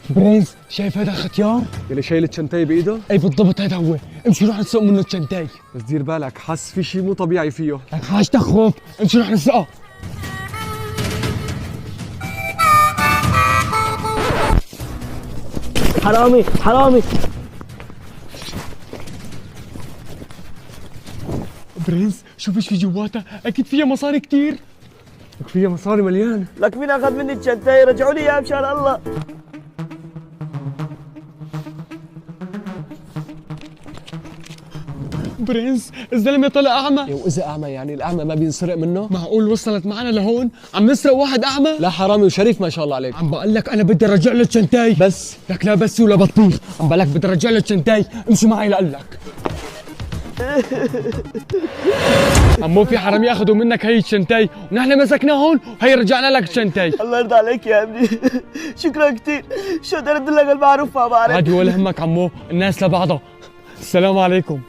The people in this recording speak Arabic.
برنس شايف هذا الختيار؟ اللي شايل الشنتاي بايده. اي بالضبط هذا هو، امشي روح نسرق منه الشنتاي. بس دير بالك، حس في شيء مو طبيعي فيه. لك حاج تخوف، امشي روح نسرقه. حرامي حرامي. برنس شوف ايش في جواتها، اكيد فيها مصاري كتير. لك فيها مصاري مليان. لك مين اخذ مني الشنتاي؟ رجعوا لي اياها مشان الله. برنس الزلمه طلع اعمى. واذا اعمى يعني الاعمى ما بينسرق منه؟ معقول وصلت معنا لهون عم نسرق واحد اعمى؟ لا حرامي وشريف ما شاء الله عليك. عم بقول لك انا بدي ارجع له الشنتاي. بس لك لا بس ولا بطيخ، عم بقول لك بدي ارجع له الشنتاي، امشي معي لقلك. عمو في حرامي اخذوا منك هي الشنتاي ونحن مسكناه هون وهي رجعنا لك الشنتاي. الله يرضى عليك يا ابني. شكرا كثير. شو قدرت لك المعروف ما بعرف. عادي ولا همك عمو، الناس لبعضها. السلام عليكم.